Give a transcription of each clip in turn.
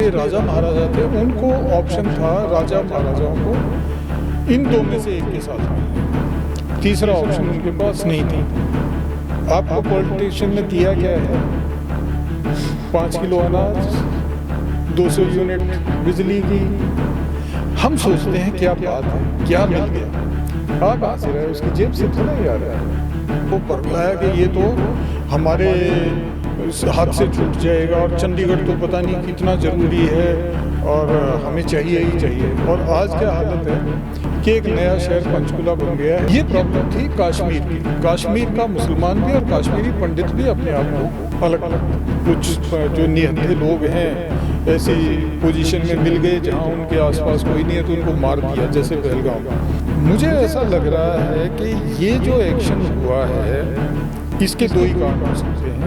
पे राजा महाराजा थे उनको ऑप्शन था राजा महाराजाओं को इन दो में से एक के साथ मिलने, तीसरा ऑप्शन उनके पास नहीं था। आपको पॉलिटिशियन ने दिया क्या है? 5 किलो अनाज, 200 यूनिट बिजली की। हम सोचते हैं क्या बात है, क्या मिल गया। आप आ रहे हैं उसकी जेब से थोड़ा ही आ रहा है। वो पगलाया कि ये तो हमारे हाथ से छूट जाएगा और चंडीगढ़ तो पता नहीं कितना ज़रूरी है और हमें चाहिए ही चाहिए। और आज क्या हालत है कि एक नया शहर पंचकुला बन गया है। ये प्रॉब्लम थी कश्मीर की। कश्मीर का मुसलमान भी और कश्मीरी पंडित भी अपने आप को अलग अलग, कुछ जो निहत्थे लोग हैं ऐसी पोजीशन में मिल गए जहाँ उनके आसपास कोई नहीं है तो उनको मार दिया, जैसे पहलगाम। मुझे ऐसा लग रहा है कि ये जो एक्शन हुआ है इसके दो ही कारण हो सकते हैं।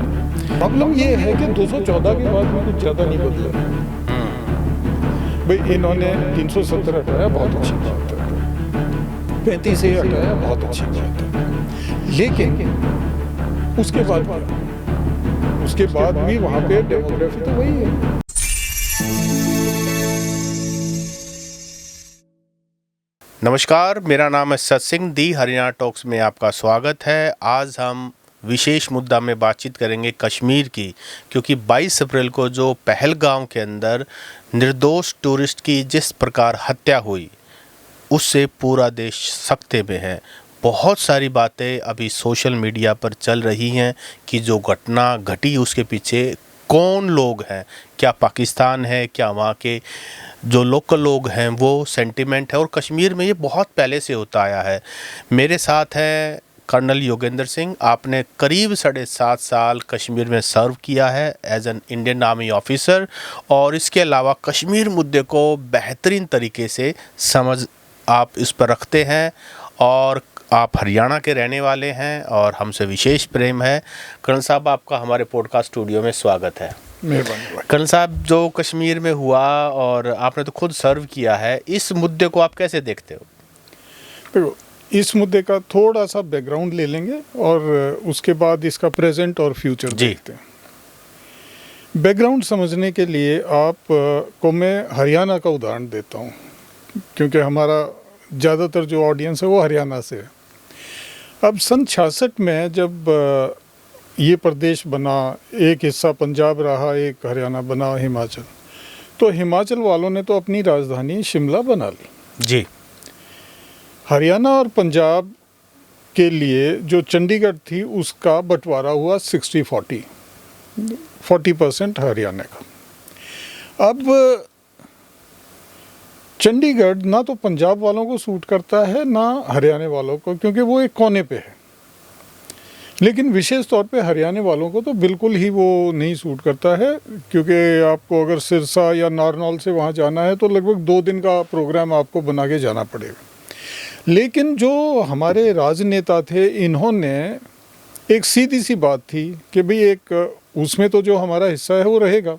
प्रॉब्लम ये है कि 214 के बाद में कुछ ज़्यादा नहीं बदला। भाई इन्होंने 370 हटाया, बहुत अच्छी बात है। 35 से हटाया, बहुत अच्छी बात है। लेकिन उसके बाद क्या? उसके बाद भी वहाँ पे डेमोग्राफी तो वही है। नमस्कार, मेरा नाम है सत सिंह। दी हरियाणा टॉक्स में आपका स्वागत है। आज हम विशेष मुद्दा में बातचीत करेंगे कश्मीर की, क्योंकि 22 अप्रैल को जो पहलगाम के अंदर निर्दोष टूरिस्ट की जिस प्रकार हत्या हुई उससे पूरा देश सख्ते में है। बहुत सारी बातें अभी सोशल मीडिया पर चल रही हैं कि जो घटना घटी उसके पीछे कौन लोग हैं, क्या पाकिस्तान है, क्या वहाँ के जो लोकल लोग हैं वो सेंटिमेंट है। और कश्मीर में ये बहुत पहले से होता आया है। मेरे साथ हैं कर्नल योगेंद्र सिंह। आपने करीब 7.5 साल कश्मीर में सर्व किया है as an Indian army officer, और इसके अलावा कश्मीर मुद्दे को बेहतरीन तरीके से समझ आप इस पर रखते हैं, और आप हरियाणा के रहने वाले हैं और हमसे विशेष प्रेम है। कर्नल साहब, आपका हमारे पॉडकास्ट स्टूडियो में स्वागत है। मेहरबानी। कर्नल साहब, जो कश्मीर में हुआ और आपने तो खुद सर्व किया है, इस मुद्दे को आप कैसे देखते हो? देखो, इस मुद्दे का थोड़ा सा बैकग्राउंड ले लेंगे और उसके बाद इसका प्रेजेंट और फ्यूचर देखते हैं। बैकग्राउंड समझने के लिए आप को मैं हरियाणा का उदाहरण देता हूँ, क्योंकि हमारा ज़्यादातर जो ऑडियंस है वो हरियाणा से है। अब सन 66 में जब ये प्रदेश बना, एक हिस्सा पंजाब रहा, एक हरियाणा बना, हिमाचल, तो हिमाचल वालों ने तो अपनी राजधानी शिमला बना ली जी। हरियाणा और पंजाब के लिए जो चंडीगढ़ थी उसका बंटवारा हुआ 60-40, 40% हरियाणा का। अब चंडीगढ़ ना तो पंजाब वालों को सूट करता है ना हरियाणा वालों को, क्योंकि वो एक कोने पे है। लेकिन विशेष तौर पे हरियाणा वालों को तो बिल्कुल ही वो नहीं सूट करता है, क्योंकि आपको अगर सिरसा या नारनौल से वहाँ जाना है तो लगभग 2 दिन का प्रोग्राम आपको बना के जाना पड़ेगा। लेकिन जो हमारे राजनेता थे, इन्होंने एक सीधी सी बात थी कि भाई एक उसमें तो जो हमारा हिस्सा है वो रहेगा,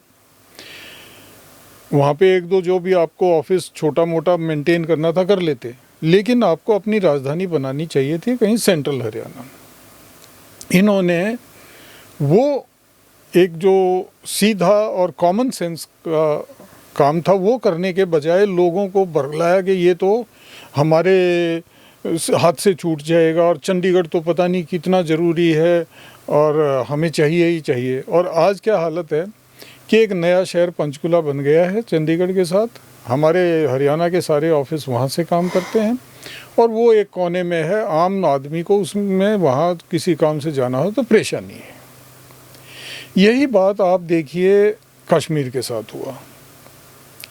वहाँ पे 1-2 जो भी आपको ऑफिस छोटा मोटा मेंटेन करना था कर लेते, लेकिन आपको अपनी राजधानी बनानी चाहिए थी कहीं सेंट्रल हरियाणा। इन्होंने वो एक जो सीधा और कॉमन सेंस का काम था वो करने के बजाय लोगों को बरगलाया कि ये तो हमारे हाथ से छूट जाएगा और चंडीगढ़ तो पता नहीं कितना ज़रूरी है और हमें चाहिए ही चाहिए। और आज क्या हालत है कि एक नया शहर पंचकुला बन गया है चंडीगढ़ के साथ। हमारे हरियाणा के सारे ऑफिस वहाँ से काम करते हैं और वो एक कोने में है। आम आदमी को उसमें वहाँ किसी काम से जाना हो तो परेशानी है। यही बात आप देखिए कश्मीर के साथ हुआ।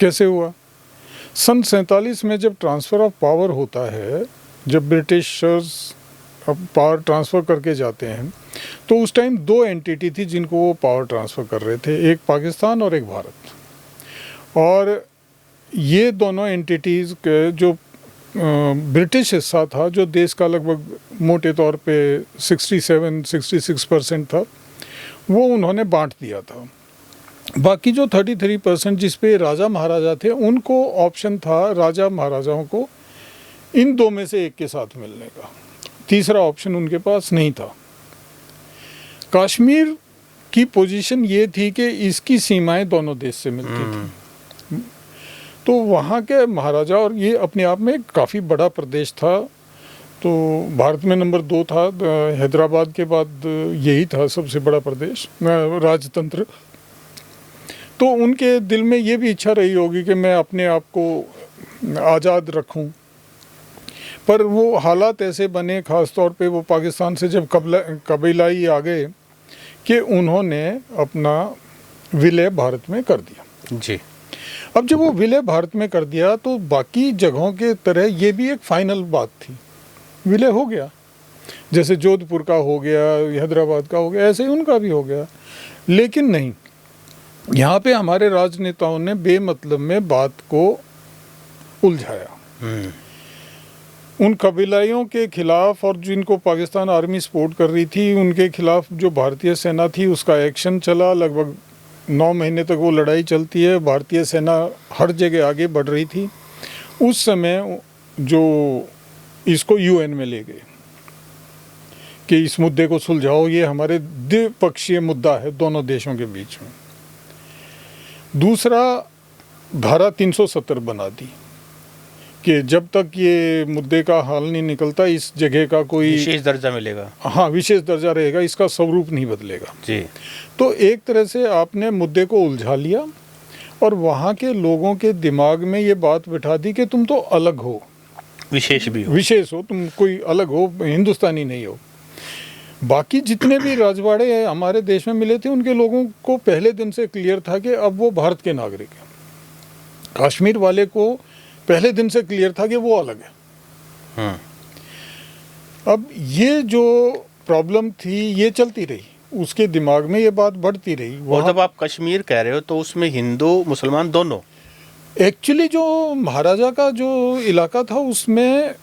कैसे हुआ? सन 47 में जब ट्रांसफ़र ऑफ पावर होता है, जब ब्रिटिशर्स पावर ट्रांसफ़र करके जाते हैं, तो उस टाइम 2 एंटिटी थी जिनको वो पावर ट्रांसफ़र कर रहे थे, एक पाकिस्तान और एक भारत। और ये दोनों एंटिटीज़ के जो ब्रिटिश हिस्सा था, जो देश का लगभग मोटे तौर पे 67-66% था, वो उन्होंने बांट दिया था। बाकी जो 33% जिस पे राजा महाराजा थे, उनको ऑप्शन था राजा महाराजाओं को इन 2 में से एक के साथ मिलने का। तीसरा ऑप्शन उनके पास नहीं था। कश्मीर की पोजीशन ये थी कि इसकी सीमाएं दोनों देश से मिलती थी तो वहाँ के महाराजा, और ये अपने आप में काफ़ी बड़ा प्रदेश था, तो भारत में नंबर 2 था, हैदराबाद के बाद यही था सबसे बड़ा प्रदेश राजतंत्र। तो उनके दिल में ये भी इच्छा रही होगी कि मैं अपने आप को आज़ाद रखूं, पर वो हालात ऐसे बने, ख़ास तौर पे वो पाकिस्तान से जब कबीलाई आ गए कि उन्होंने अपना विलय भारत में कर दिया। जी। अब जब वो विलय भारत में कर दिया तो बाकी जगहों के तरह ये भी एक फाइनल बात थी, विलय हो गया, जैसे जोधपुर का हो गया, हैदराबाद का हो गया, ऐसे ही उनका भी हो गया। लेकिन नहीं, यहाँ पे हमारे राजनेताओं ने बेमतलब में बात को उलझाया। उन कबीलाइयों के खिलाफ और जिनको पाकिस्तान आर्मी सपोर्ट कर रही थी, उनके खिलाफ जो भारतीय सेना थी उसका एक्शन चला। लगभग 9 महीने तक वो लड़ाई चलती है। भारतीय सेना हर जगह आगे बढ़ रही थी। उस समय जो इसको यूएन में ले गए कि इस मुद्दे को सुलझाओ, ये हमारे द्विपक्षीय मुद्दा है दोनों देशों के बीच में। दूसरा, धारा 370 बना दी कि जब तक ये मुद्दे का हल नहीं निकलता इस जगह का कोई विशेष दर्जा मिलेगा। हाँ, विशेष दर्जा रहेगा, इसका स्वरूप नहीं बदलेगा। जी। तो एक तरह से आपने मुद्दे को उलझा लिया और वहाँ के लोगों के दिमाग में ये बात बिठा दी कि तुम तो अलग हो, विशेष भी हो, विशेष हो, तुम कोई अलग हो, हिंदुस्तानी नहीं हो। बाकी जितने भी राजवाड़े हमारे देश में मिले थे उनके लोगों को पहले दिन से क्लियर था कि अब वो भारत के नागरिक हैं। कश्मीर वाले को पहले दिन से क्लियर था कि वो अलग है। अब ये जो प्रॉब्लम थी ये चलती रही, उसके दिमाग में ये बात बढ़ती रही। और जब आप कश्मीर कह रहे हो तो उसमें हिंदू मुसलमान दोनों? एक्चुअली जो महाराजा का जो इलाका था उसमें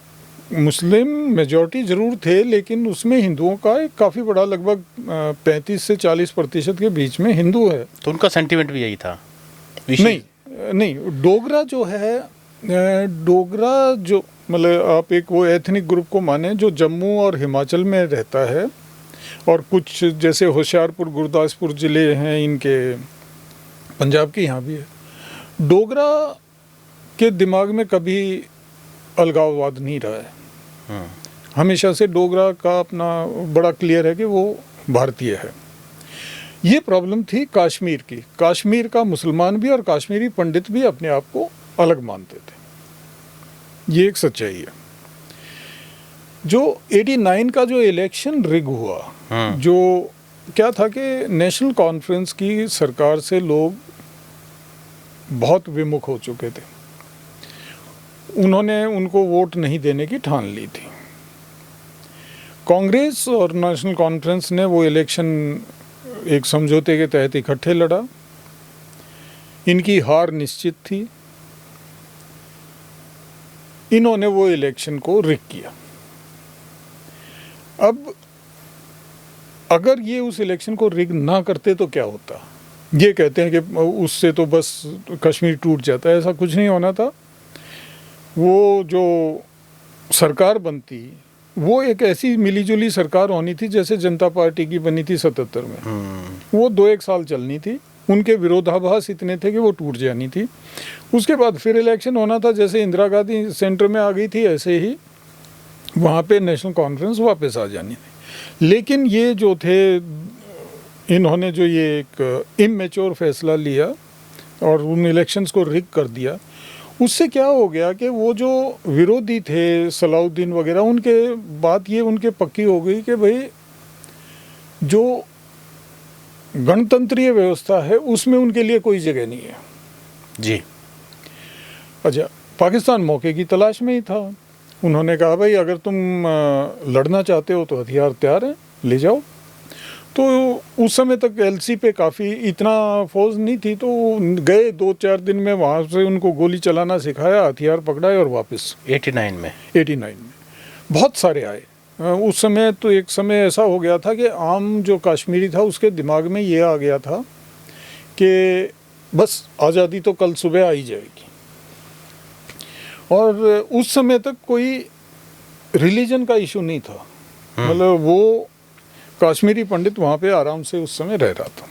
मुस्लिम मेजॉरिटी ज़रूर थे, लेकिन उसमें हिंदुओं का एक काफ़ी बड़ा, लगभग 35 से 40% के बीच में हिंदू है। तो उनका सेंटीमेंट भी यही था? नहीं, डोगरा जो है, डोगरा जो मतलब आप एक वो एथनिक ग्रुप को माने जो जम्मू और हिमाचल में रहता है, और कुछ जैसे होशियारपुर, गुरदासपुर ज़िले हैं इनके, पंजाब के यहाँ भी है। डोगरा के दिमाग में कभी अलगाववाद नहीं रहा है। हमेशा से डोगरा का अपना बड़ा क्लियर है कि वो भारतीय है। ये प्रॉब्लम थी कश्मीर की। कश्मीर का मुसलमान भी और कश्मीरी पंडित भी अपने आप को अलग मानते थे। ये एक सच्चाई है। जो 89 का जो इलेक्शन रिग हुआ, जो क्या था कि नेशनल कॉन्फ्रेंस की सरकार से लोग बहुत विमुख हो चुके थे। उन्होंने उनको वोट नहीं देने की ठान ली थी। कांग्रेस और नेशनल कॉन्फ्रेंस ने वो इलेक्शन एक समझौते के तहत इकट्ठे लड़ा। इनकी हार निश्चित थी। इन्होंने वो इलेक्शन को रिग किया। अब अगर ये उस इलेक्शन को रिग ना करते तो क्या होता? ये कहते हैं कि उससे तो बस कश्मीर टूट जाता है। ऐसा कुछ नहीं होना था। वो जो सरकार बनती, वो एक ऐसी मिलीजुली सरकार होनी थी जैसे जनता पार्टी की बनी थी 77 में। वो 2-1 साल चलनी थी। उनके विरोधाभास इतने थे कि वो टूट जानी थी। उसके बाद फिर इलेक्शन होना था। जैसे इंदिरा गांधी सेंटर में आ गई थी, ऐसे ही वहाँ पे नेशनल कॉन्फ्रेंस वापस आ जानी थी। लेकिन ये जो थे, इन्होंने जो ये एक इमैच्योर फैसला लिया और उन इलेक्शंस को रिग कर दिया, उससे क्या हो गया कि वो जो विरोधी थे सलाउद्दीन वगैरह, उनके बात ये उनके पक्की हो गई कि भाई जो गणतंत्रीय व्यवस्था है उसमें उनके लिए कोई जगह नहीं है। जी। अच्छा, पाकिस्तान मौके की तलाश में ही था। उन्होंने कहा भाई अगर तुम लड़ना चाहते हो तो हथियार तैयार हैं, ले जाओ। तो उस समय तक एलसी पे काफ़ी इतना फौज नहीं थी, तो गए 2-4 दिन में वहाँ से उनको गोली चलाना सिखाया, हथियार पकड़ाए और वापस 89 में बहुत सारे आए। उस समय तो एक समय ऐसा हो गया था कि आम जो कश्मीरी था उसके दिमाग में ये आ गया था कि बस आज़ादी तो कल सुबह आ ही जाएगी। और उस समय तक कोई रिलीजन का इशू नहीं था। मतलब वो कश्मीरी पंडित वहाँ पे आराम से उस समय रह रहा था।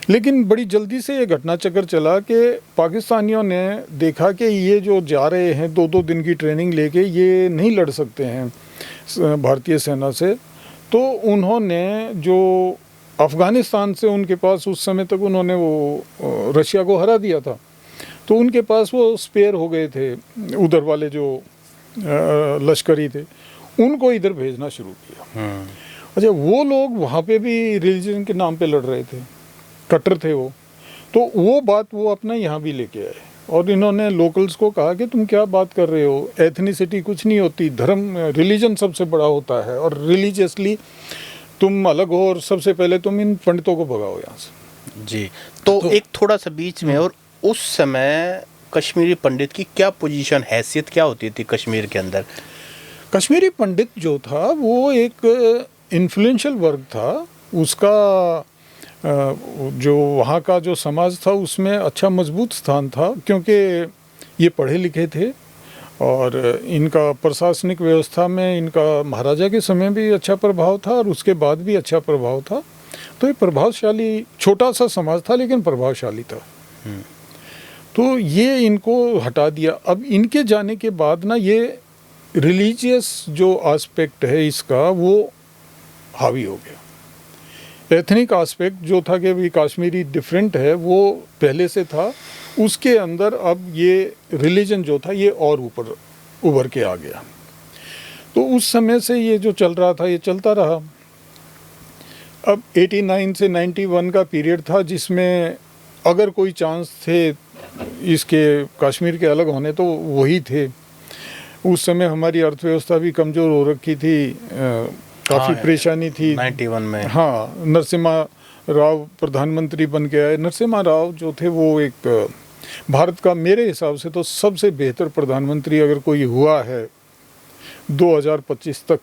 लेकिन बड़ी जल्दी से ये घटना चक्कर चला कि पाकिस्तानियों ने देखा कि ये जो जा रहे हैं 2-2 दिन की ट्रेनिंग लेके, ये नहीं लड़ सकते हैं भारतीय सेना से। तो उन्होंने जो अफ़गानिस्तान से उनके पास उस समय तक उन्होंने वो रशिया को हरा दिया था, तो उनके पास वो स्पेयर हो गए थे, उधर वाले जो लश्करी थे, उनको इधर भेजना शुरू किया। अच्छा, वो लोग वहाँ पे भी रिलीजन के नाम पे लड़ रहे थे, कट्टर थे वो। तो वो बात वो अपना यहाँ भी लेके आए और इन्होंने लोकल्स को कहा कि तुम क्या बात कर रहे हो, एथनिसिटी कुछ नहीं होती, धर्म रिलीजन सबसे बड़ा होता है और रिलीजियसली तुम अलग हो, और सबसे पहले तुम इन पंडितों को भगाओ यहाँ से। जी। तो एक थोड़ा सा बीच में, और उस समय कश्मीरी पंडित की क्या पोजीशन, हैसियत क्या होती थी कश्मीर के अंदर? कश्मीरी पंडित जो था वो एक इन्फ्लुएंशियल वर्ग था। उसका जो वहाँ का जो समाज था उसमें अच्छा मजबूत स्थान था, क्योंकि ये पढ़े लिखे थे और इनका प्रशासनिक व्यवस्था में इनका महाराजा के समय भी अच्छा प्रभाव था और उसके बाद भी अच्छा प्रभाव था। तो ये प्रभावशाली छोटा सा समाज था, लेकिन प्रभावशाली था। तो ये इनको हटा दिया। अब इनके जाने के बाद ना ये रिलीजियस जो एस्पेक्ट है इसका वो हावी हो गया। एथनिक एस्पेक्ट जो था कि भी कश्मीरी डिफरेंट है, वो पहले से था। उसके अंदर अब ये रिलीजन जो था ये और ऊपर उभर के आ गया। तो उस समय से ये जो चल रहा था ये चलता रहा। अब 89 से 91 का पीरियड था जिसमें अगर कोई चांस थे इसके कश्मीर के अलग होने तो वही थे। उस समय हमारी अर्थव्यवस्था भी कमज़ोर हो रखी थी, काफ़ी परेशानी थी 91 में। हाँ, नरसिम्हा राव प्रधानमंत्री बन के आए। नरसिम्हा राव जो थे वो एक भारत का मेरे हिसाब से तो सबसे बेहतर प्रधानमंत्री अगर कोई हुआ है 2025 तक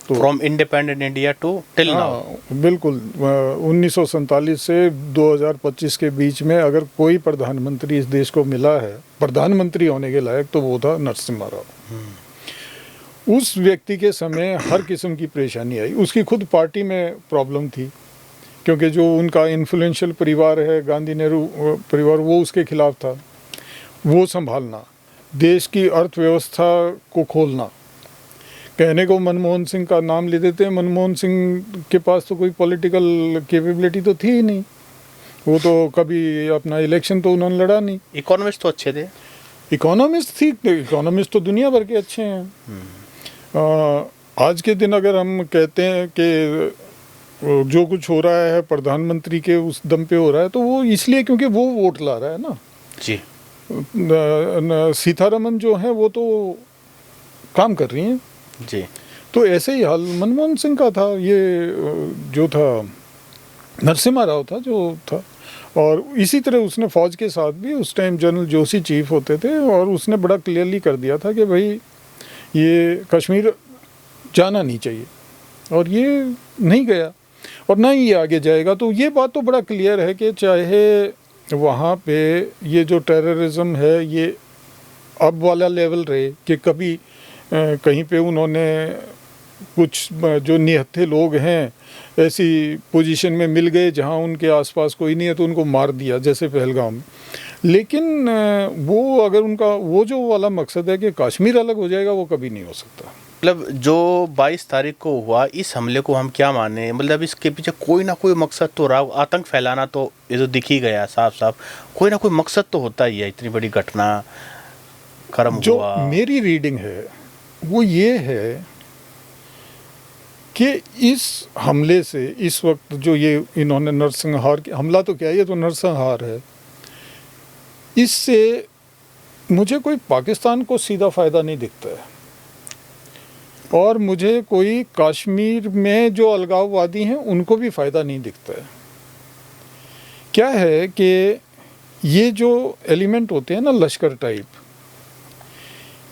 तो from independent India to till now. बिल्कुल 1947 से 2025 के बीच में अगर कोई प्रधानमंत्री इस देश को मिला है प्रधानमंत्री होने के लायक तो वो था नरसिम्हा राव। उस व्यक्ति के समय हर किस्म की परेशानी आई। उसकी खुद पार्टी में प्रॉब्लम थी, क्योंकि जो उनका इन्फ्लुएंशियल परिवार है गांधी नेहरू परिवार वो उसके खिलाफ था। वो संभालना, देश की अर्थव्यवस्था को खोलना, कहने को मनमोहन सिंह का नाम ले देते हैं, मनमोहन सिंह के पास तो कोई पॉलिटिकल कैपेबिलिटी तो थी ही नहीं। वो तो कभी अपना इलेक्शन तो उन्होंने लड़ा नहीं। इकोनॉमिस्ट तो अच्छे थे, इकोनॉमिस्ट तो दुनिया भर के अच्छे हैं। आज के दिन अगर हम कहते हैं कि जो कुछ हो रहा है प्रधानमंत्री के उस दम पे हो रहा है तो वो इसलिए क्योंकि वो वोट ला रहा है ना जी। सीतारमन जो है वो तो काम कर रही हैं जी। तो ऐसे ही हाल मनमोहन सिंह का था। ये जो था नरसिम्हा राव था जो था, और इसी तरह उसने फौज के साथ भी उस टाइम जनरल जोशी चीफ होते थे और उसने बड़ा क्लियरली कर दिया था कि भाई ये कश्मीर जाना नहीं चाहिए, और ये नहीं गया और ना ही ये आगे जाएगा। तो ये बात तो बड़ा क्लियर है कि चाहे वहाँ पे ये जो टेररिज्म है ये अब वाला लेवल रहे कि कभी कहीं पे उन्होंने कुछ जो निहत्थे लोग हैं ऐसी पोजीशन में मिल गए जहाँ उनके आसपास कोई नहीं है तो उनको मार दिया, जैसे पहलगाम में। लेकिन वो अगर उनका वो जो वाला मकसद है कि कश्मीर अलग हो जाएगा वो कभी नहीं हो सकता। मतलब जो 22 तारीख को हुआ इस हमले को हम क्या माने, मतलब इसके पीछे कोई ना कोई मकसद तो रहा। आतंक फैलाना तो ये तो दिख ही गया साफ साफ, कोई ना कोई मकसद तो होता ही है। इतनी बड़ी घटना कर्म जो हुआ। मेरी रीडिंग है वो ये है कि इस हमले से इस वक्त जो ये इन्होंने नरसंहार हमला तो क्या, ये तो नरसंहार है। इससे मुझे कोई पाकिस्तान को सीधा फ़ायदा नहीं दिखता है और मुझे कोई कश्मीर में जो अलगाववादी हैं उनको भी फ़ायदा नहीं दिखता है। क्या है कि ये जो एलिमेंट होते हैं ना लश्कर टाइप,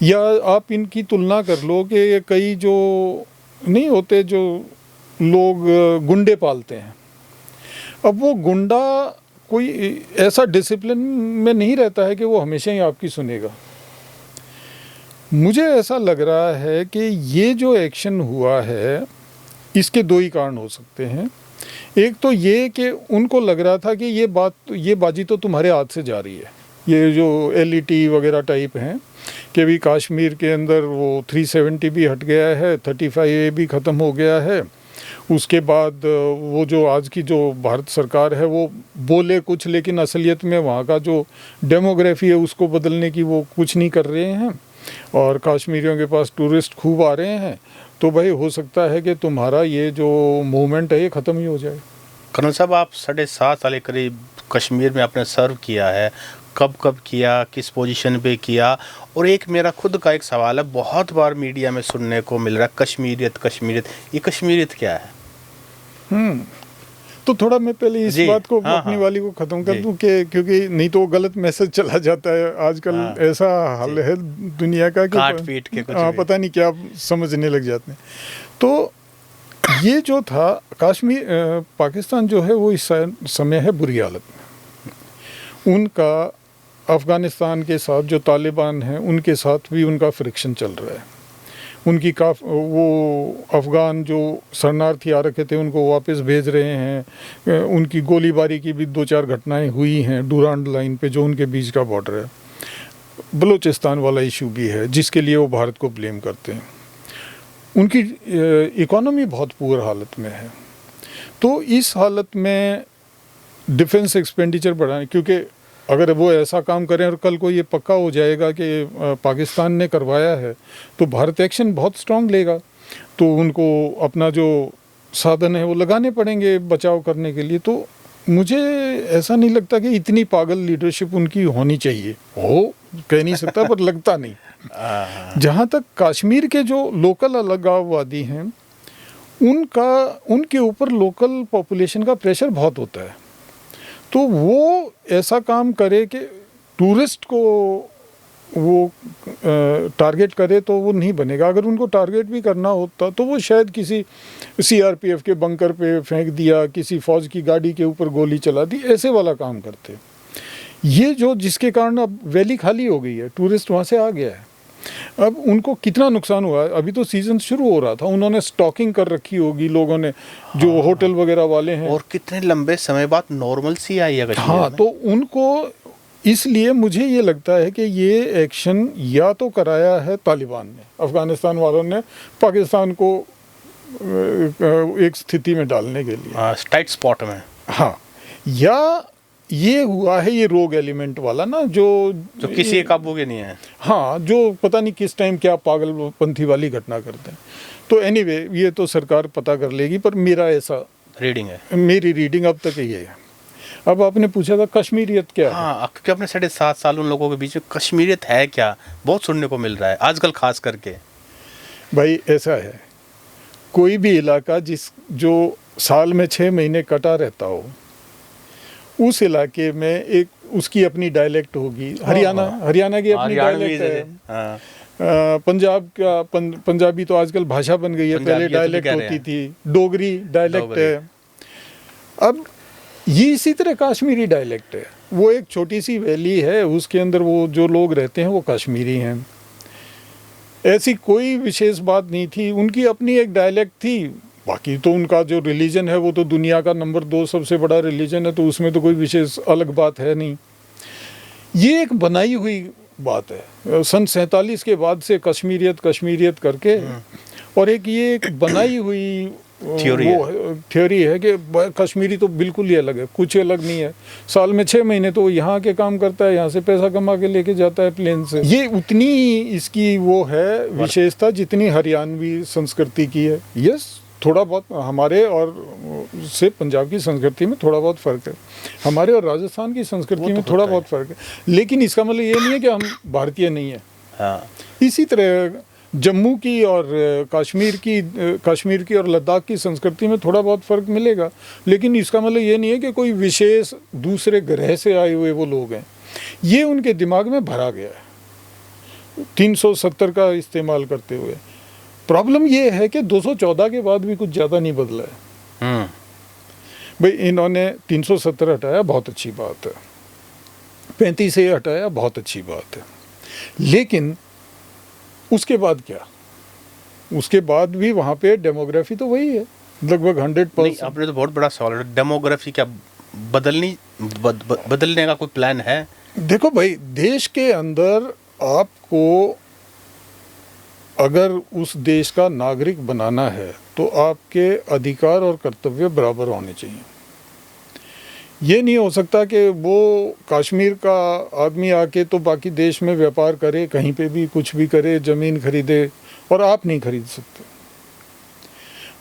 या आप इनकी तुलना कर लो कि ये कई जो नहीं होते जो लोग गुंडे पालते हैं। अब वो गुंडा कोई ऐसा डिसिप्लिन में नहीं रहता है कि वो हमेशा ही आपकी सुनेगा। मुझे ऐसा लग रहा है कि ये जो एक्शन हुआ है इसके दो ही कारण हो सकते हैं। एक तो ये कि उनको लग रहा था कि ये बाजी तो तुम्हारे हाथ से जा रही है। ये जो LET वगैरह टाइप हैं कि अभी कश्मीर के अंदर वो 370 भी हट गया है, 35A भी ख़त्म हो गया है। उसके बाद वो जो आज की जो भारत सरकार है वो बोले कुछ, लेकिन असलियत में वहाँ का जो डेमोग्राफी है उसको बदलने की वो कुछ नहीं कर रहे हैं, और कश्मीरियों के पास टूरिस्ट खूब आ रहे हैं। तो भाई हो सकता है कि तुम्हारा ये जो मूवमेंट है ये ख़त्म ही हो जाए। कर्नल साहब, आप 7.5 साल के करीब कश्मीर में आपने सर्व किया है, कब कब किया, किस पोजीशन पे किया? और एक मेरा खुद का एक सवाल है, बहुत बार मीडिया में सुनने को मिल रहा है कश्मीरियत कश्मीरियत, ये कश्मीरियत क्या है? तो थोड़ा मैं पहले इस जी, बात को हाँ, अपनी हाँ, वाली को ख़त्म कर जी। दूं कि क्योंकि नहीं तो गलत मैसेज चला जाता है आजकल। हाँ, ऐसा हाल है दुनिया का कि काट पीट के कुछ भी। पता नहीं क्या समझने लग जाते हैं। तो ये जो था कश्मीर, पाकिस्तान जो है वो इस समय है बुरी हालत में। उनका अफ़गानिस्तान के साथ जो तालिबान हैं उनके साथ भी उनका फ्रिक्शन चल रहा है। उनकी वो अफ़गान जो शरणार्थी आ रखे थे उनको वापस भेज रहे हैं। उनकी गोलीबारी की भी 2-4 घटनाएं हुई हैं डूरांड लाइन पे, जो उनके बीच का बॉर्डर है। बलूचिस्तान वाला इशू भी है जिसके लिए वो भारत को ब्लेम करते हैं। उनकी इकोनॉमी बहुत पुअर हालत में है। तो इस हालत में डिफेंस एक्सपेंडिचर बढ़ाने, क्योंकि अगर वो ऐसा काम करें और कल को ये पक्का हो जाएगा कि पाकिस्तान ने करवाया है तो भारत एक्शन बहुत स्ट्रांग लेगा। तो उनको अपना जो साधन है वो लगाने पड़ेंगे बचाव करने के लिए। तो मुझे ऐसा नहीं लगता कि इतनी पागल लीडरशिप उनकी होनी चाहिए। हो कह नहीं सकता पर लगता नहीं। जहाँ तक कश्मीर के जो लोकल अलगाववादी हैं उनके ऊपर लोकल पॉपुलेशन का प्रेशर बहुत होता है। तो वो ऐसा काम करे कि टूरिस्ट को वो टारगेट करे तो वो नहीं बनेगा। अगर उनको टारगेट भी करना होता तो वो शायद किसी CRPF के बंकर पे फेंक दिया, किसी फौज की गाड़ी के ऊपर गोली चला दी, ऐसे वाला काम करते। ये जो जिसके कारण अब वैली खाली हो गई है, टूरिस्ट वहाँ से आ गया है। अब उनको कितना नुकसान हुआ है, अभी तो सीज़न शुरू हो रहा था, उन्होंने स्टॉकिंग कर रखी होगी लोगों ने, जो होटल वगैरह वाले हैं। और कितने लंबे समय बाद नॉर्मल सी आई है कश्मीर हाँ, में। तो उनको इसलिए मुझे ये लगता है कि ये एक्शन या तो कराया है तालिबान ने, अफ़गानिस्तान वालों ने, पाकिस्तान को एक स्थिति में डालने के लिए, टाइट स्पॉट में। हाँ, या ये हुआ है ये रोग एलिमेंट वाला ना, जो किसी एक काबू के नहीं है। हाँ, जो पता नहीं किस टाइम क्या पागलपंथी वाली घटना करते हैं। तो एनीवे ये तो सरकार पता कर लेगी, पर मेरा ऐसा रीडिंग है, मेरी रीडिंग अब तक ये है। अब आपने पूछा था कश्मीरियत क्या है। हाँ, क्योंकि अपने 7.5 साल उन लोगों के बीच में कश्मीरियत है क्या, बहुत सुनने को मिल रहा है आजकल खास करके। भाई ऐसा है, कोई भी इलाका जो साल में 6 महीने कटा रहता हो, उस इलाके में एक उसकी अपनी डायलेक्ट होगी। हरियाणा की अपनी डायलेक्ट है। पंजाबी तो आजकल भाषा बन गई है, पहले डायलेक्ट होती थी। डोगरी डायलेक्ट है। अब ये इसी तरह कश्मीरी डायलेक्ट है। वो एक छोटी सी वैली है, उसके अंदर वो जो लोग रहते हैं वो कश्मीरी हैं। ऐसी कोई विशेष बात नहीं थी, उनकी अपनी एक डायलेक्ट थी। बाकी तो उनका जो रिलीजन है वो तो दुनिया का नंबर 2 सबसे बड़ा रिलीजन है, तो उसमें तो कोई विशेष अलग बात है नहीं। ये एक बनाई हुई बात है, सन 47 के बाद से कश्मीरियत करके, और ये एक बनाई हुई थ्योरी है कि कश्मीरी तो बिल्कुल ही अलग है, कुछ अलग नहीं है। साल में 6 महीने तो यहाँ के काम करता है, यहाँ से पैसा कमा के लेके जाता है प्लेन से। ये उतनी इसकी वो है विशेषता जितनी हरियाणवी संस्कृति की है। यस, थोड़ा बहुत हमारे और से पंजाब की संस्कृति में थोड़ा बहुत फ़र्क है, हमारे और राजस्थान की संस्कृति में थोड़ा बहुत फ़र्क है, लेकिन इसका मतलब ये नहीं है कि हम भारतीय नहीं है। हाँ। इसी तरह जम्मू की और कश्मीर की और लद्दाख की संस्कृति में थोड़ा बहुत फ़र्क मिलेगा, लेकिन इसका मतलब ये नहीं है कि कोई विशेष दूसरे ग्रह से आए हुए वो लोग हैं। ये उनके दिमाग में भरा गया है 370 का इस्तेमाल करते हुए। प्रॉब्लम ये है कि 214 के बाद भी कुछ ज़्यादा नहीं बदला है। भाई इन्होंने 370 हटाया, बहुत अच्छी बात है। 35 से हटाया, बहुत अच्छी बात है। लेकिन उसके बाद क्या? उसके बाद भी वहाँ पे डेमोग्राफी तो वही है, लगभग नहीं, 100%। आपने तो बहुत बड़ा सवाल है। डेमोग्राफी क्या बदलने का कोई प्लान है? देखो भाई, देश के अंदर आपको अगर उस देश का नागरिक बनाना है तो आपके अधिकार और कर्तव्य बराबर होने चाहिए। ये नहीं हो सकता कि वो कश्मीर का आदमी आके तो बाकी देश में व्यापार करे, कहीं पे भी कुछ भी करे, ज़मीन खरीदे, और आप नहीं खरीद सकते।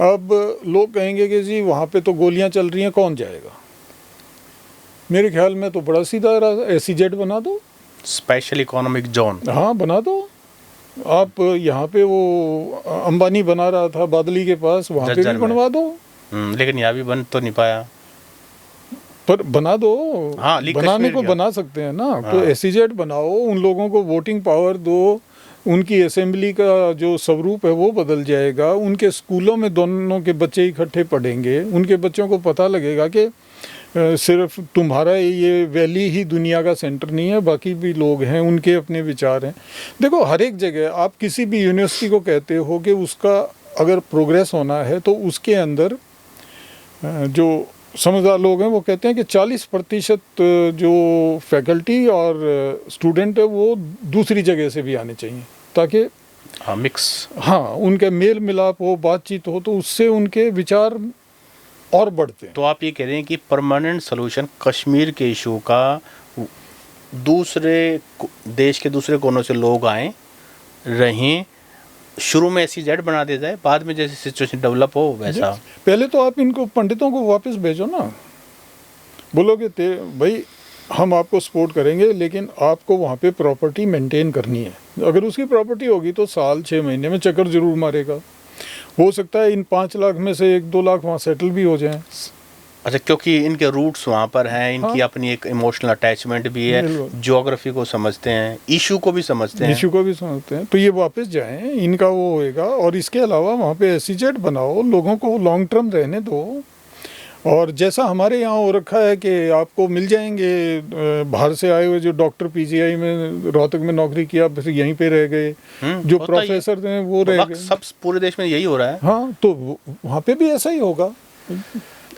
अब लोग कहेंगे कि जी वहाँ पे तो गोलियाँ चल रही हैं, कौन जाएगा? मेरे ख्याल में तो बड़ा सीधा SEZ बना दो, स्पेशल इकोनॉमिक जोन। हाँ बना दो। आप यहाँ पे वो अंबानी बना रहा था बादली के पास, वहाँ पे जज्जर भी में। बनवा दो, लेकिन यहाँ भी बन तो नहीं पाया। पर बना दो। हाँ, लीग बनाने कश्मीर को क्या? बना सकते हैं ना। हाँ। तो SEZ बनाओ, उन लोगों को वोटिंग पावर दो, उनकी असेंबली का जो स्वरूप है वो बदल जाएगा, उनके स्कूलों में दोनों के बच्चे इकट्ठे पढ़ेंगे, उनके बच्चों को पता लगेगा कि सिर्फ तुम्हारा ये वैली ही दुनिया का सेंटर नहीं है, बाकी भी लोग हैं, उनके अपने विचार हैं। देखो, हर एक जगह आप किसी भी यूनिवर्सिटी को कहते हो कि उसका अगर प्रोग्रेस होना है तो उसके अंदर जो समझदार लोग हैं वो कहते हैं कि 40% जो फैकल्टी और स्टूडेंट है वो दूसरी जगह से भी आने चाहिए, ताकि हाँ, मिक्स। हाँ उनका मेल मिलाप हो, बातचीत हो, तो उससे उनके विचार और बढ़ते हैं। तो आप ये कह रहे हैं कि परमानेंट सोल्यूशन कश्मीर के इशू का दूसरे देश के दूसरे कोनों से लोग आए रहें, शुरू में SEZ बना दिया जाए, बाद में जैसे सिचुएशन डेवलप हो वैसा। पहले तो आप इनको पंडितों को वापस भेजो ना, बोलोगे भाई हम आपको सपोर्ट करेंगे, लेकिन आपको वहाँ पे प्रॉपर्टी मेंटेन करनी है। अगर उसकी प्रॉपर्टी होगी तो साल 6 महीने में चक्कर जरूर मारेगा। हो सकता है इन 5 लाख में से 1-2 लाख वहाँ सेटल भी हो जाएं। अच्छा, क्योंकि इनके रूट्स वहाँ पर हैं, इनकी हाँ। अपनी एक इमोशनल अटैचमेंट भी है, बिल्कुल। ज्योग्राफी को समझते हैं, इशू को भी समझते हैं। इशू को भी समझते हैं, तो ये वापस जाएं, इनका वो होएगा। और इसके अलावा वहाँ पे SEZ बनाओ, लोगों को लॉन्ग टर्म रहने दो। और जैसा हमारे यहाँ हो रखा है कि आपको मिल जाएंगे बाहर से आए हुए जो डॉक्टर PGI में रोहतक में नौकरी किया, फिर यहीं पे रह गए, जो होता ही है। प्रोफेसर थे वो रह गए। सब पूरे देश में यही हो रहा है। हाँ, तो वहाँ पे भी ऐसा ही होगा।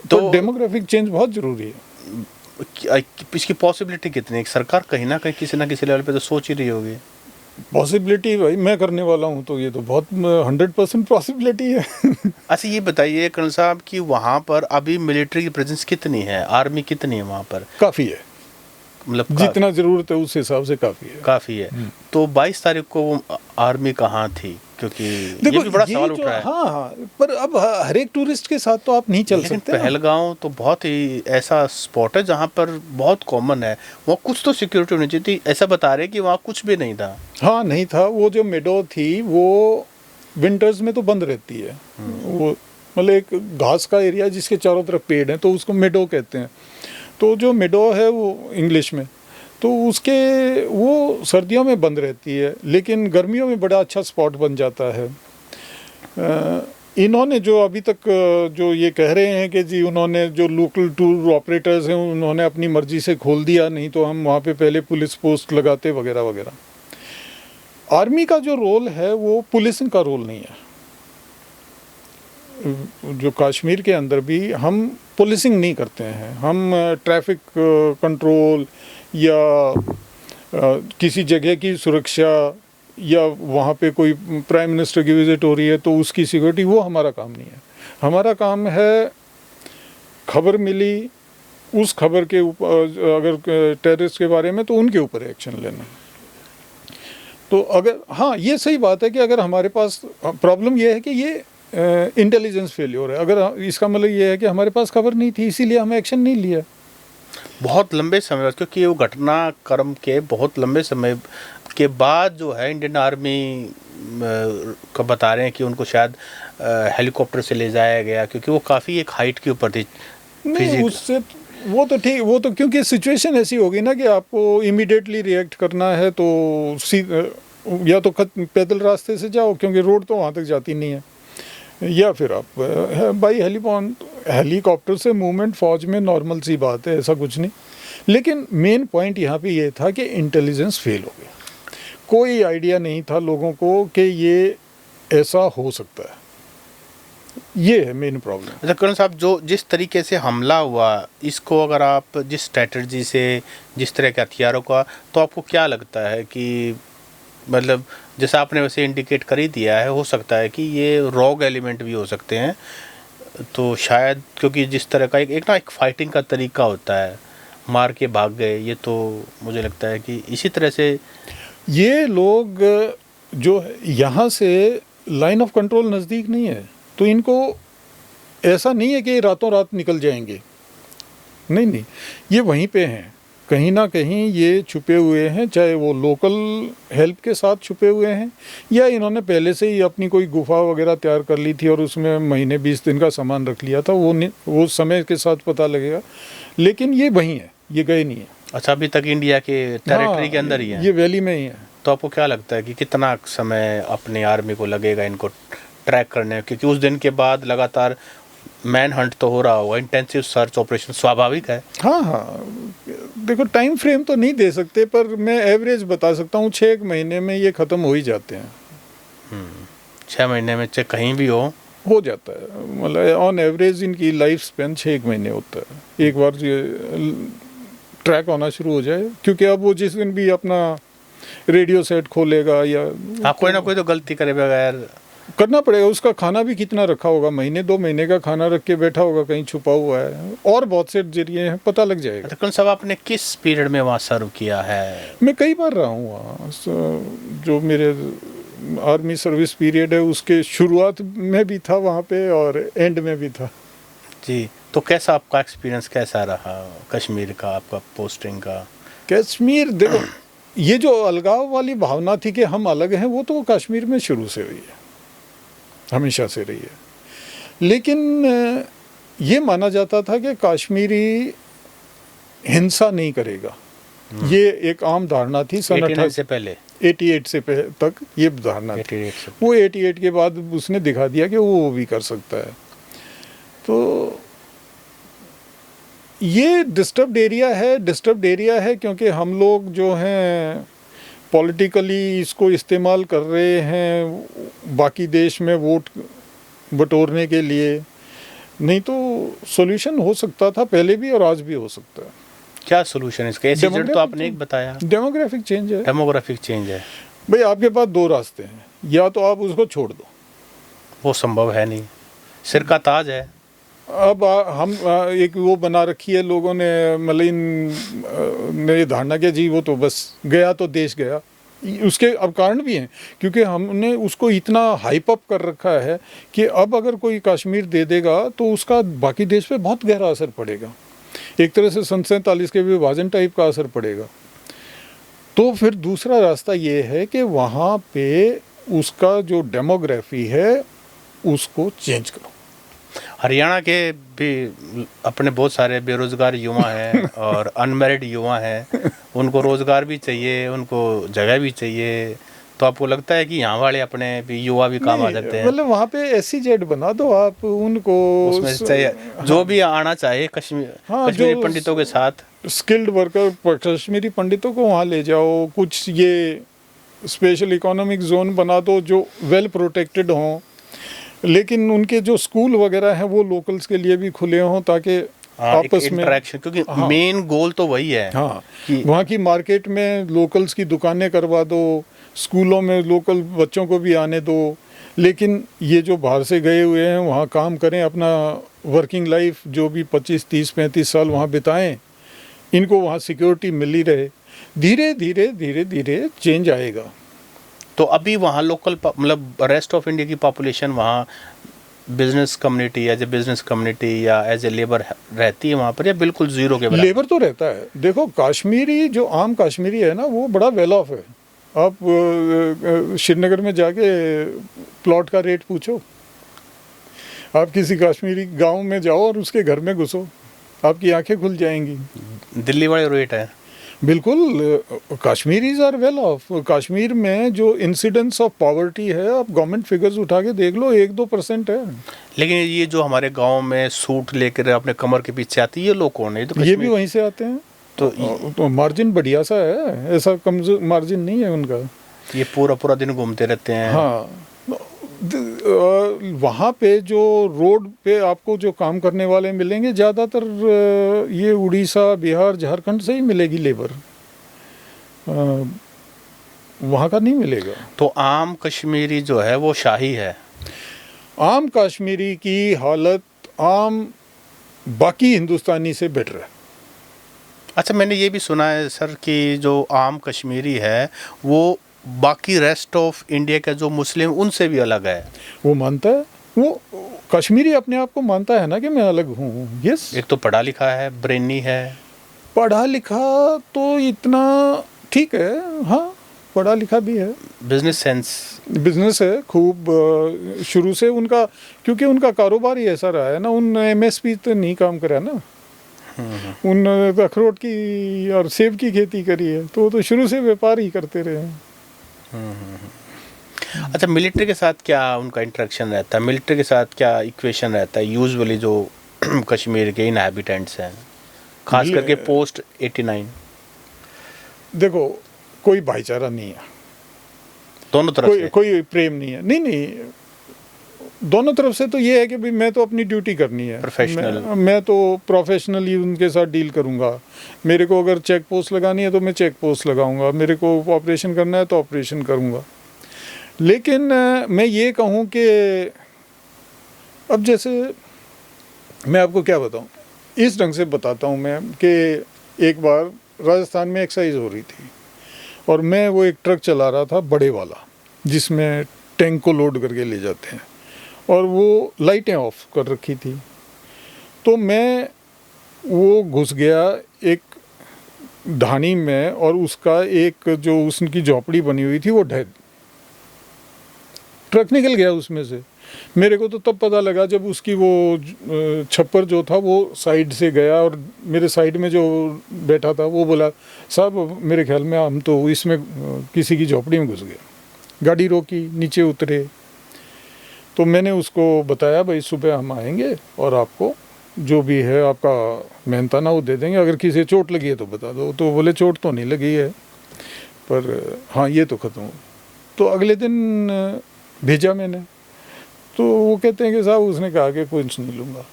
तो डेमोग्राफिक चेंज बहुत जरूरी है। इसकी पॉसिबिलिटी कितनी है? सरकार कहीं ना कहीं किसी ना किसी लेवल पे तो सोच ही रही होगी। पॉसिबिलिटी भाई मैं करने वाला हूँ तो ये तो बहुत 100% पॉसिबिलिटी है। अच्छा, ये बताइए कर्नल साहब कि वहाँ पर अभी मिलिट्री की प्रेजेंस कितनी है, आर्मी कितनी है वहाँ पर? काफ़ी है, मतलब जितना ज़रूरत है उस हिसाब से काफ़ी है। तो 22 तारीख को वो आर्मी कहाँ थी? क्योंकि ये भी बड़ा सवाल उठ रहा है। हाँ, पर अब हर एक टूरिस्ट के साथ तो आप नहीं चल सकते। पहलगांव तो बहुत ही ऐसा स्पॉट है जहाँ पर बहुत कॉमन है, वहाँ कुछ तो सिक्योरिटी होनी चाहिए थी। ऐसा बता रहे कि वहाँ कुछ भी नहीं था। हाँ, नहीं था। वो जो मेडो थी वो विंटर्स में तो बंद रहती है। वो मतलब एक घास का एरिया जिसके चारों तरफ पेड़ हैं, तो उसको मेडो कहते हैं। तो जो मेडो है वो इंग्लिश में, तो उसके वो सर्दियों में बंद रहती है, लेकिन गर्मियों में बड़ा अच्छा स्पॉट बन जाता है। इन्होंने जो अभी तक जो ये कह रहे हैं कि जी उन्होंने जो लोकल टूर ऑपरेटर्स हैं उन्होंने अपनी मर्जी से खोल दिया, नहीं तो हम वहाँ पे पहले पुलिस पोस्ट लगाते वगैरह वगैरह। आर्मी का जो रोल है वो पुलिसिंग का रोल नहीं है। जो कश्मीर के अंदर भी हम पुलिसिंग नहीं करते हैं, हम ट्रैफिक कंट्रोल या किसी जगह की सुरक्षा या वहाँ पे कोई प्राइम मिनिस्टर की विजिट हो रही है तो उसकी सिक्योरिटी, वो हमारा काम नहीं है। हमारा काम है खबर मिली, उस खबर के ऊपर अगर टेररिस्ट के बारे में तो उनके ऊपर एक्शन लेना। तो अगर हाँ, ये सही बात है कि अगर हमारे पास प्रॉब्लम ये है कि ये इंटेलिजेंस फेल्योर है। अगर इसका मतलब ये है कि हमारे पास खबर नहीं थी इसीलिए हमें एक्शन नहीं लिया। बहुत लंबे समय, क्योंकि वो घटनाक्रम के बहुत लंबे समय के बाद जो है इंडियन आर्मी का बता रहे हैं कि उनको शायद हेलीकॉप्टर से ले जाया गया, क्योंकि वो काफ़ी एक हाइट के ऊपर थी। नहीं, उससे वो तो ठीक, वो तो क्योंकि सिचुएशन ऐसी होगी ना कि आपको इमीडिएटली रिएक्ट करना है, तो या तो पैदल रास्ते से जाओ क्योंकि रोड तो वहाँ तक जाती नहीं है, या फिर आप बाई हेलीकॉप्टर से मूवमेंट फौज में नॉर्मल सी बात है, ऐसा कुछ नहीं। लेकिन मेन पॉइंट यहाँ पे ये था कि इंटेलिजेंस फेल हो गया। कोई आइडिया नहीं था लोगों को कि ये ऐसा हो सकता है। ये है मेन प्रॉब्लम। अच्छा करण साहब, जो जिस तरीके से हमला हुआ, इसको अगर आप जिस स्ट्रेटजी से, जिस तरह के हथियारों का, तो आपको क्या लगता है कि मतलब जैसा आपने वैसे इंडिकेट कर ही दिया है, हो सकता है कि ये रॉग एलिमेंट भी हो सकते हैं, तो शायद क्योंकि जिस तरह का एक फाइटिंग का तरीका होता है, मार के भाग गए, ये तो मुझे लगता है कि इसी तरह से ये लोग जो यहाँ से लाइन ऑफ कंट्रोल नज़दीक नहीं है, तो इनको ऐसा नहीं है कि रातों रात निकल जाएंगे, नहीं नहीं, ये वहीं पे हैं, कहीं ना कहीं ये छुपे हुए हैं, चाहे वो लोकल हेल्प के साथ छुपे हुए हैं या इन्होंने पहले से ही अपनी कोई गुफा वगैरह तैयार कर ली थी और उसमें महीने 20 दिन का सामान रख लिया था, वो समय के साथ पता लगेगा, लेकिन ये वहीं है, ये गए नहीं है। अच्छा, अभी तक इंडिया के टेरिटरी के अंदर ही है, ये वैली में ही है। तो आपको क्या लगता है कि कितना समय अपने आर्मी को लगेगा इनको ट्रैक करने में, क्योंकि उस दिन के बाद लगातार मैन हंट तो हो रहा होगा, इंटेंसिव सर्च ऑपरेशन स्वाभाविक है। हाँ हाँ, देखो टाइम फ्रेम तो नहीं दे सकते, पर मैं एवरेज बता सकता हूँ 6 महीने में ये ख़त्म हो ही जाते हैं। 6 महीने में, चाहे कहीं भी हो जाता है, मतलब ऑन एवरेज इनकी लाइफ स्पेन 6 महीने होता है, एक बार ये ट्रैक होना शुरू हो जाए, क्योंकि अब वो जिस दिन भी अपना रेडियो सेट खोलेगा या हाँ, कोई ना कोई तो गलती करे बगैर करना पड़ेगा। उसका खाना भी कितना रखा होगा, महीने 2 महीने का खाना रख के बैठा होगा, कहीं छुपा हुआ है, और बहुत से जरिए हैं, पता लग जाएगा। अच्छा कौन साहब, आपने किस पीरियड में वहाँ सर्व किया है? मैं कई बार रहा हूँ वहाँ, जो मेरे आर्मी सर्विस पीरियड है उसके शुरुआत में भी था वहाँ पे और एंड में भी था। जी, तो कैसा आपका एक्सपीरियंस कैसा रहा कश्मीर का, आपका पोस्टिंग का? कश्मीर देखो, ये जो अलगाव वाली भावना थी कि हम अलग हैं, वो तो कश्मीर में शुरू से हुई है, हमेशा से रही है, लेकिन ये माना जाता था कि कश्मीरी हिंसा नहीं करेगा, ये एक आम धारणा थी सन 89 से पहले, 88 से तक ये धारणा थी। वो 88 के बाद उसने दिखा दिया कि वो भी कर सकता है। तो ये डिस्टर्ब्ड एरिया है क्योंकि हम लोग जो हैं पॉलिटिकली इसको इस्तेमाल कर रहे हैं बाकी देश में वोट बटोरने के लिए, नहीं तो सॉल्यूशन हो सकता था पहले भी और आज भी हो सकता है। क्या सॉल्यूशन इसका? एजेंट तो आपने एक बताया, डेमोग्राफिक चेंज है। डेमोग्राफिक चेंज है भाई, आपके पास 2 रास्ते हैं, या तो आप उसको छोड़ दो, वो संभव है नहीं, सिर का ताज है। अब हम एक वो बना रखी है लोगों ने, मतलब ने धारणा के जी वो तो बस गया तो देश गया। उसके अब कारण भी हैं, क्योंकि हमने उसको इतना हाइप अप कर रखा है कि अब अगर कोई कश्मीर दे देगा तो उसका बाकी देश पे बहुत गहरा असर पड़ेगा, एक तरह से सन 47 के विभाजन टाइप का असर पड़ेगा। तो फिर दूसरा रास्ता ये है कि वहाँ पे उसका जो डेमोग्राफी है उसको चेंज करो। हरियाणा के भी अपने बहुत सारे बेरोजगार युवा हैं और अनमैरिड युवा हैं, उनको रोजगार भी चाहिए, उनको जगह भी चाहिए, तो आपको लगता है कि यहाँ वाले अपने भी युवा भी काम आ सकते हैं? मतलब वहाँ पे SEZ बना दो आप, उनको उसमें चाहिए जो भी आना चाहे कश्मीरी पंडितों के साथ स्किल्ड वर्कर कश्मीरी पंडितों को वहाँ ले जाओ, कुछ ये स्पेशल इकोनॉमिक जोन बना दो जो वेल प्रोटेक्टेड हों, लेकिन उनके जो स्कूल वगैरह हैं वो लोकल्स के लिए भी खुले हों, ताकि आपस में इंटरेक्शन, क्योंकि मेन गोल तो वही है। हाँ, वहाँ की मार्केट में लोकल्स की दुकानें करवा दो, स्कूलों में लोकल बच्चों को भी आने दो, लेकिन ये जो बाहर से गए हुए हैं वहाँ काम करें, अपना वर्किंग लाइफ जो भी 25, 30, 35 साल वहाँ बिताएं, इनको वहाँ सिक्योरिटी मिली रहे। धीरे धीरे चेंज आएगा। तो अभी वहाँ लोकल मतलब रेस्ट ऑफ इंडिया की पॉपुलेशन वहाँ business community, as a business community या एज ए लेबर रहती है वहाँ पर, या बिल्कुल जीरो के बराबर? लेबर तो रहता है। देखो कश्मीरी जो आम कश्मीरी है ना वो बड़ा वेल ऑफ है। आप श्रीनगर में जाके प्लॉट का रेट पूछो, आप किसी कश्मीरी गांव में जाओ और उसके घर में घुसो, आपकी आंखें खुल जाएंगी। दिल्ली वाले रेट है बिल्कुल। Kashmiris are well off. Kashmir में जो इंसिडेंस ऑफ पॉवर्टी है, आप गवर्नमेंट फिगर्स उठा के देख लो, 1-2% है। लेकिन ये जो हमारे गांव में सूट लेकर अपने कमर के पीछे आती है, ये लोग कौन है? तो ये भी वहीं से आते हैं। तो मार्जिन बढ़िया सा है, ऐसा कमजोर मार्जिन नहीं है उनका। ये पूरा दिन घूमते रहते हैं। हाँ, वहाँ पे जो रोड पे आपको जो काम करने वाले मिलेंगे ज़्यादातर ये उड़ीसा, बिहार, झारखंड से ही मिलेगी लेबर, वहाँ का नहीं मिलेगा। तो आम कश्मीरी जो है वो शाही है। आम कश्मीरी की हालत आम बाकी हिंदुस्तानी से बेटर है। अच्छा, मैंने ये भी सुना है सर कि जो आम कश्मीरी है वो बाकी रेस्ट ऑफ इंडिया के जो मुस्लिम उनसे भी अलग है। वो मानता है, वो कश्मीरी अपने आप को मानता है ना कि मैं अलग हूँ। यस, एक तो पढ़ा लिखा है, ब्रेनी है। पढ़ा लिखा तो इतना ठीक है, हाँ पढ़ा लिखा भी है, बिजनेस सेंस, बिजनेस है खूब शुरू से उनका, क्योंकि उनका कारोबार ही ऐसा रहा है ना। उन एमएसपी तो नहीं काम करा ना, उन अखरोट की और सेब की खेती करी है, तो वो तो शुरू से व्यापार ही करते रहे हैं। अच्छा, मिलिट्री के साथ क्या उनका इंटरेक्शन रहता है? मिलिट्री के साथ क्या इक्वेशन रहता है यूजुअली जो कश्मीर के इनहैबिटेंट्स हैं, खास करके पोस्ट 89? देखो, कोई भाईचारा नहीं है, दोनों तरफ से कोई प्रेम नहीं है। नहीं, दोनों तरफ से तो ये है कि भाई मैं तो अपनी ड्यूटी करनी है, प्रोफेशनल। मैं तो प्रोफेशनली उनके साथ डील करूंगा। मेरे को अगर चेक पोस्ट लगानी है तो मैं चेक पोस्ट लगाऊंगा, मेरे को ऑपरेशन करना है तो ऑपरेशन करूंगा। लेकिन मैं ये कहूँ कि अब जैसे मैं आपको क्या बताऊँ, इस ढंग से बताता हूँ मैं कि एक बार राजस्थान में एक्सरसाइज हो रही थी और मैं वो एक ट्रक चला रहा था बड़े वाला, जिसमें टैंक को लोड करके ले जाते हैं, और वो लाइटें ऑफ कर रखी थी। तो मैं वो घुस गया एक ढाणी में, और उसका एक जो उसकी झोपड़ी बनी हुई थी वो ढह, ट्रक निकल गया उसमें से। मेरे को तो तब पता लगा जब उसकी वो छप्पर जो था वो साइड से गया, और मेरे साइड में जो बैठा था वो बोला, साहब मेरे ख्याल में हम तो इसमें किसी की झोपड़ी में घुस गए। गाड़ी रोकी, नीचे उतरे, तो मैंने उसको बताया भाई सुबह हम आएंगे और आपको जो भी है आपका मेहनताना वो दे देंगे, अगर किसी चोट लगी है तो बता दो। तो बोले चोट तो नहीं लगी है, पर हाँ ये तो ख़त्म हो। तो अगले दिन भेजा मैंने, तो वो कहते हैं कि साहब उसने कहा कि कुछ नहीं लूँगा।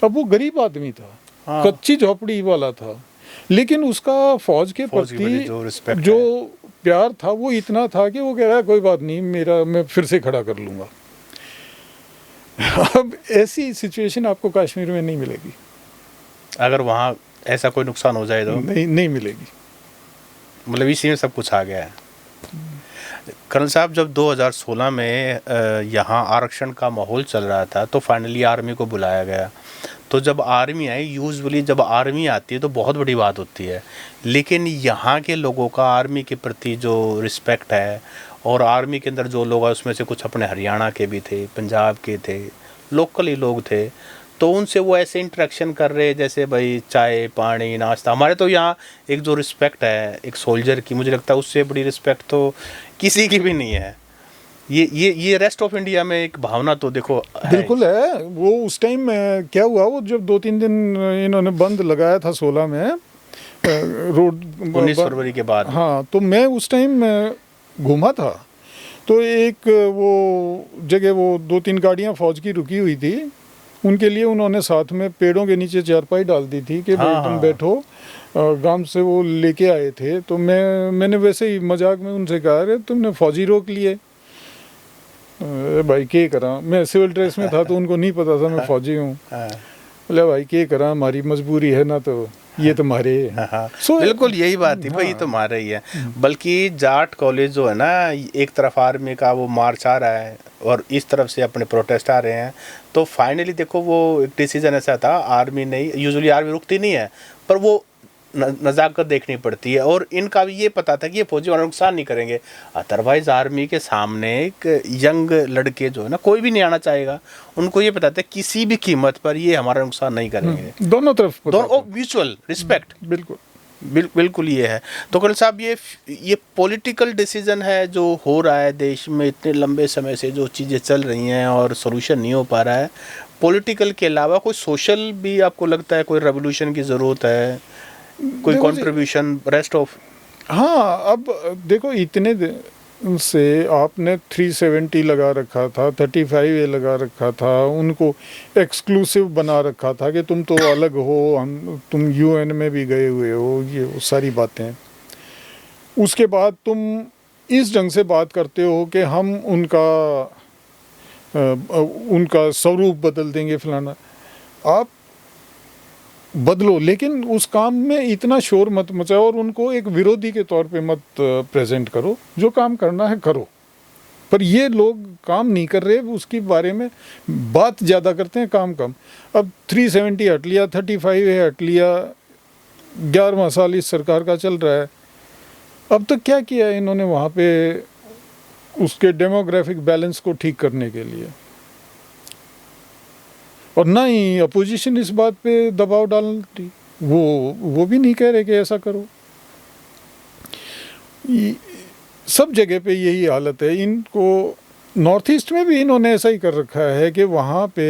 अब वो गरीब आदमी था, हाँ। कच्ची झोपड़ी वाला था, लेकिन उसका फौज के प्रति जो प्यार था वो इतना था कि वो कह रहा है कोई बात नहीं, मेरा मैं फिर से खड़ा कर लूँगा। अब ऐसी सिचुएशन आपको कश्मीर में नहीं मिलेगी। अगर वहाँ ऐसा कोई नुकसान हो जाए तो नहीं मिलेगी। मतलब इसी में सब कुछ आ गया है। कर्नल साहब, जब 2016 में यहाँ आरक्षण का माहौल चल रहा था तो फाइनली आर्मी को बुलाया गया। तो जब आर्मी आई, यूजुअली जब आर्मी आती है तो बहुत बड़ी बात होती है, लेकिन यहाँ के लोगों का आर्मी के प्रति जो रिस्पेक्ट है, और आर्मी के अंदर जो लोग हैं उसमें से कुछ अपने हरियाणा के भी थे, पंजाब के थे, लोकल ही लोग थे, तो उनसे वो ऐसे इंटरेक्शन कर रहे जैसे भाई चाय पानी नाश्ता। हमारे तो यहाँ एक जो रिस्पेक्ट है एक सोल्जर की, मुझे लगता है उससे बड़ी रिस्पेक्ट तो किसी की भी नहीं है। ये रेस्ट ऑफ इंडिया में एक भावना तो देखो बिल्कुल है। वो उस टाइम क्या हुआ, वो जब 2-3 दिन इन्होंने बंद लगाया था 16 में रोड 19 फरवरी के बाद। हाँ, तो मैं उस टाइम घूमा था, तो एक वो जगह वो 2-3 गाड़ियाँ फौज की रुकी हुई थी, उनके लिए उन्होंने साथ में पेड़ों के नीचे चारपाई डाल दी थी कि भाई तुम बैठो। गांव से वो लेके आए थे, तो मैंने वैसे ही मजाक में उनसे कहा अरे तुमने फौजी रोक लिए। भाई क्या करा, मैं सिविल ड्रेस में था तो उनको नहीं पता था मैं फौजी हूँ। बोले भाई क्या करा, हमारी मजबूरी है ना, तो ये तुम्हारे। बिल्कुल यही बात थी भाई, ये तुम्हारा ही है। बल्कि जाट कॉलेज जो है ना, एक तरफ आर्मी का वो मार्च आ रहा है और इस तरफ से अपने प्रोटेस्ट आ रहे हैं, तो फाइनली देखो वो एक डिसीजन ऐसा था, आर्मी नहीं, यूजुअली आर्मी रुकती नहीं है, पर वो नज़ाकत देखनी पड़ती है। और इनका भी ये पता था कि ये फौजी वाला नुकसान नहीं करेंगे, अदरवाइज आर्मी के सामने एक यंग लड़के जो है ना, कोई भी नहीं आना चाहेगा। उनको ये पता था किसी भी कीमत पर ये हमारा नुकसान नहीं करेंगे। दोनों तरफ दोनों म्यूचुअल रिस्पेक्ट। बिल्कुल ये है। तो कर्नल साहब, ये पॉलिटिकल डिसीजन है जो हो रहा है देश में, इतने लंबे समय से जो चीज़ें चल रही हैं और सोल्यूशन नहीं हो पा रहा है, पॉलिटिकल के अलावा कोई सोशल भी आपको लगता है कोई रेवोल्यूशन की ज़रूरत है, कोई कंट्रीब्यूशन रेस्ट ऑफ? हाँ, अब देखो इतने से आपने 370 लगा रखा था, 35A लगा रखा था, उनको एक्सक्लूसिव बना रखा था कि तुम तो अलग हो, तुम UN में भी गए हुए हो, ये वो सारी बातें। उसके बाद तुम इस ढंग से बात करते हो कि हम उनका स्वरूप बदल देंगे फलाना। आप बदलो, लेकिन उस काम में इतना शोर मत मचाओ और उनको एक विरोधी के तौर पे मत प्रेजेंट करो। जो काम करना है करो, पर ये लोग काम नहीं कर रहे, उसके बारे में बात ज़्यादा करते हैं, काम कम। अब 370 हट लिया, 35A हट लिया, 11वां साल इस सरकार का चल रहा है। अब तक क्या किया है इन्होंने वहाँ पे उसके डेमोग्राफिक बैलेंस को ठीक करने के लिए? और ना ही अपोजिशन इस बात पे दबाव डालती, वो भी नहीं कह रहे कि ऐसा करो। सब जगह पे यही हालत है। इनको नॉर्थ ईस्ट में भी इन्होंने ऐसा ही कर रखा है कि वहाँ पे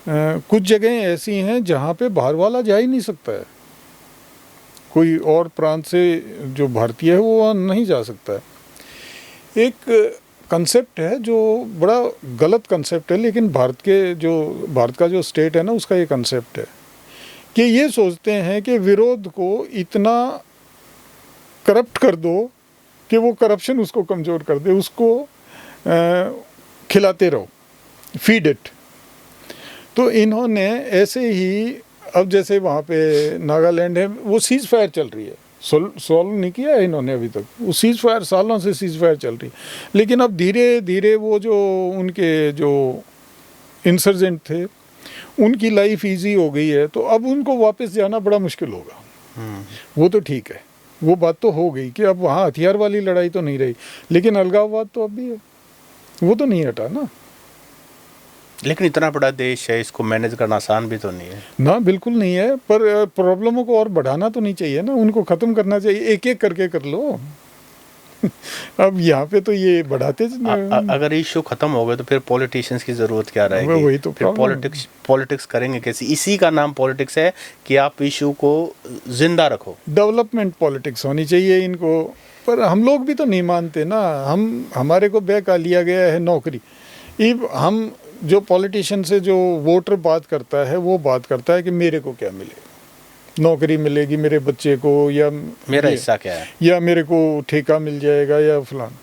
कुछ जगह ऐसी हैं जहाँ पे बाहर वाला जा ही नहीं सकता है। कोई और प्रांत से जो भारतीय है वो वहाँ नहीं जा सकता है। एक कंसेप्ट है जो बड़ा गलत कंसेप्ट है, लेकिन भारत का जो स्टेट है ना, उसका ये कंसेप्ट है कि ये सोचते हैं कि विरोध को इतना करप्ट कर दो कि वो करप्शन उसको कमज़ोर कर दे, उसको खिलाते रहो, फीड इट। तो इन्होंने ऐसे ही, अब जैसे वहाँ पे नागालैंड है, वो सीज़ फायर चल रही है, सॉल्व नहीं किया है इन्होंने अभी तक। वो सीज़ फायर सालों से सीज़ फायर चल रही है, लेकिन अब धीरे धीरे वो जो उनके जो इंसर्जेंट थे उनकी लाइफ इजी हो गई है, तो अब उनको वापस जाना बड़ा मुश्किल होगा। वो तो ठीक है, वो बात तो हो गई कि अब वहाँ हथियार वाली लड़ाई तो नहीं रही, लेकिन अलगाववाद तो अब भी है, वो तो नहीं हटा ना। लेकिन इतना बड़ा देश है, इसको मैनेज करना आसान भी तो नहीं है ना, बिल्कुल नहीं है, पर प्रॉब्लमों को और बढ़ाना तो नहीं चाहिए ना, उनको ख़त्म करना चाहिए, एक एक करके कर लो। अब यहाँ पे तो ये बढ़ाते अगर इशू खत्म हो गए तो फिर पॉलिटिशियंस की जरूरत क्या रहेगी? वही तो फिर पॉलिटिक्स करेंगे कैसे? इसी का नाम पॉलिटिक्स है कि आप इशू को जिंदा रखो। डेवलपमेंट पॉलिटिक्स होनी चाहिए इनको, पर हम लोग भी तो नहीं मानते ना। हमारे को बहका लिया गया है नौकरी। हम जो पॉलिटिशियन से जो वोटर बात करता है, वो बात करता है कि मेरे को क्या मिलेगा, नौकरी मिलेगी मेरे बच्चे को, या मेरा हिस्सा क्या है, या मेरे को ठेका मिल जाएगा, या फलान।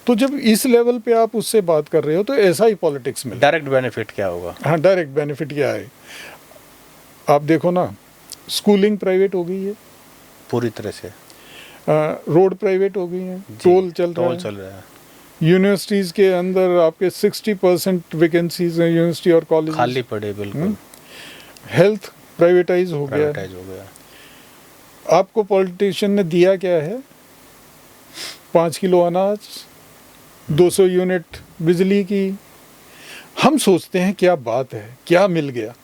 तो जब इस लेवल पे आप उससे बात कर रहे हो तो ऐसा ही पॉलिटिक्स में डायरेक्ट बेनिफिट क्या होगा? हाँ, डायरेक्ट बेनिफिट क्या है? आप देखो ना, स्कूलिंग प्राइवेट हो गई है पूरी तरह से, रोड प्राइवेट हो गई है, टोल चल रहा है, यूनिवर्सिटीज़ के अंदर आपके 60% वैकेंसीज हैं, यूनिवर्सिटी और कॉलेज खाली पड़े, बिल्कुल। हेल्थ प्राइवेटाइज हो गया। आपको पॉलिटिशियन ने दिया क्या है? 5 किलो अनाज, 200 यूनिट बिजली की। हम सोचते हैं क्या बात है, क्या मिल गया।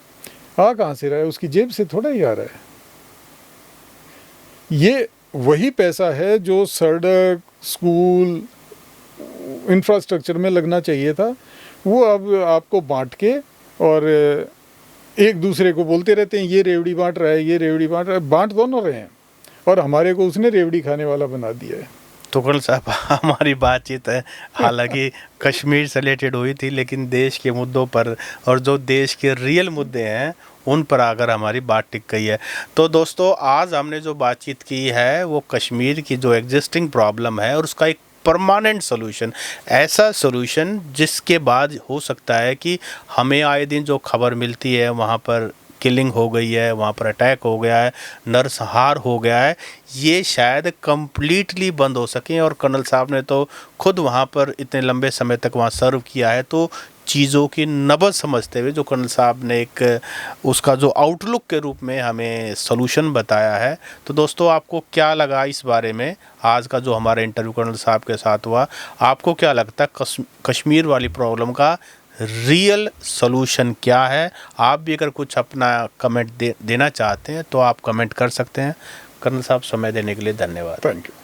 आ कहाँ से रहा है? उसकी जेब से थोड़ा ही आ रहा है। ये वही पैसा है जो सड़क, स्कूल, इंफ्रास्ट्रक्चर में लगना चाहिए था, वो अब आपको बांट के, और एक दूसरे को बोलते रहते हैं ये रेवड़ी बांट रहा है, ये रेवड़ी बांट रहा है। बांट दोनों रहे हैं, और हमारे को उसने रेवड़ी खाने वाला बना दिया है। तो कर्नल साहब, हमारी बातचीत है हालांकि कश्मीर से रिलेटेड हुई थी, लेकिन देश के मुद्दों पर और जो देश के रियल मुद्दे हैं उन पर अगर हमारी बात टिक गई है। तो दोस्तों, आज हमने जो बातचीत की है वो कश्मीर की जो एग्जिस्टिंग प्रॉब्लम है और उसका एक परमानेंट सोल्यूशन, ऐसा सोल्यूशन जिसके बाद हो सकता है कि हमें आए दिन जो खबर मिलती है वहाँ पर किलिंग हो गई है, वहाँ पर अटैक हो गया है, नरसंहार हो गया है, ये शायद कम्प्लीटली बंद हो सकें। और कर्नल साहब ने तो खुद वहाँ पर इतने लंबे समय तक वहाँ सर्व किया है, तो चीज़ों की नब्ज़ समझते हुए जो कर्नल साहब ने एक उसका जो आउटलुक के रूप में हमें सॉल्यूशन बताया है। तो दोस्तों, आपको क्या लगा इस बारे में? आज का जो हमारा इंटरव्यू कर्नल साहब के साथ हुआ, आपको क्या लगता है कश्मीर वाली प्रॉब्लम का रियल सॉल्यूशन क्या है? आप भी अगर कुछ अपना कमेंट देना चाहते हैं तो आप कमेंट कर सकते हैं। कर्नल साहब, समय देने के लिए धन्यवाद। Thank you.